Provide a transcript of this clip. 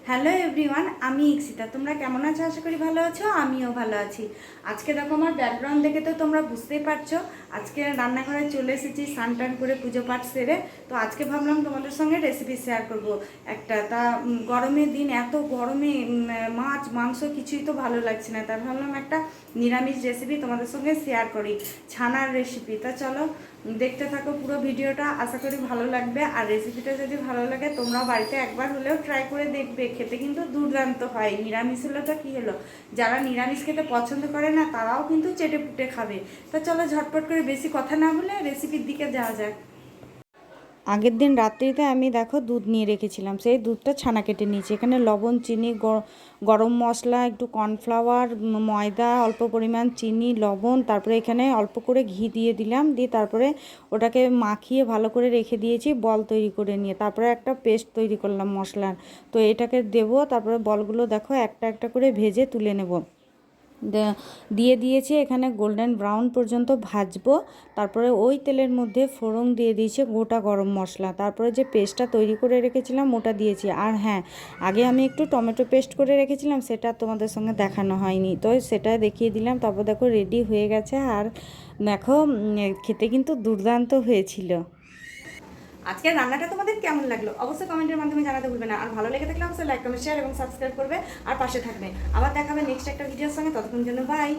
Hello everyone, আমি ইক্সিতা। তোমরা কেমন আছো? আশা করি ভালো আছো। আমিও ভালো আছি। আজকে দেখো আমার ব্যাকগ্রাউন্ড দেখে তো তোমরা বুঝতেই পারছো। আজকে রান্নাঘরে চলে এসেছি স্নান টান করে, পুজো পাঠ সেরে। তো আজকে ভাবলাম তোমাদের সঙ্গে রেসিপি শেয়ার করব একটা। গরমের দিন, এত গরমে মাছ মাংস কিছুই তো ভালো লাগছে না, তাই ভাবলাম একটা নিরামিষ রেসিপি তোমাদের সঙ্গে শেয়ার করি, ছানার রেসিপি। তা চলো দেখতে থাকো পুরো ভিডিওটা, আশা করি ভালো লাগবে। আর রেসিপিটা যদি ভালো লাগে তোমরা বাড়িতে একবার হলেও ট্রাই করে দেখবে, খেতে কিন্তু দুর্দান্ত হয়। নিরামিষ হলো তো কী হলো, যারা নিরামিষ খেতে পছন্দ করে না তারাও কিন্তু চেটে পুটে খাবে। তা চলো ঝটপট করে বেশি কথা না বলে রেসিপির দিকে যাওয়া যাক। আগের দিন রাত্রিতে আমি দেখো দুধ নিয়ে রেখেছিলাম, সেই দুধটা ছানা কেটে নিয়েছি। এখানে লবণ, চিনি, গরম মশলা, একটু কর্নফ্লাওয়ার, ময়দা, অল্প পরিমাণ চিনি, লবণ, তারপরে এখানে অল্প করে ঘি দিয়ে দিলাম, দিয়ে তারপরে ওটাকে মাখিয়ে ভালো করে রেখে দিয়েছি বল তৈরি করে নিয়ে। তারপরে একটা পেস্ট তৈরি করলাম মশলার। তো এটাকে দেবো, তারপরে বলগুলো দেখো একটা একটা করে ভেজে তুলে নেব। দিয়ে দিয়েছি এখানে গোল্ডেন ব্রাউন পর্যন্ত ভাজবো। তারপরে ওই তেলের মধ্যে ফোড়ন দিয়ে দিয়েছি গোটা গরম মশলা, তারপরে যে পেস্টটা তৈরি করে রেখেছিলাম ওটা দিয়েছি। আর হ্যাঁ, আগে আমি একটু টমেটো পেস্ট করে রেখেছিলাম, সেটা তোমাদের সঙ্গে দেখানো হয়নি, তো সেটা দেখিয়ে দিলাম। তারপর দেখো রেডি হয়ে গেছে। আর দেখো খেতে কিন্তু দুর্দান্ত হয়েছিল। আজকের রান্নাটা তোমাদের কেমন লাগলো অবশ্যই কমেন্টের মাধ্যমে জানাতে ভুলবে না। আর ভালো লেগে থাকলে অবশ্যই লাইক, কমেন্ট, শেয়ার এবং সাবস্ক্রাইব করবে আর পাশে থাকবে। আবার দেখাবে নেক্সট একটা ভিডিওর সঙ্গে। ততক্ষণ জন্য বাই।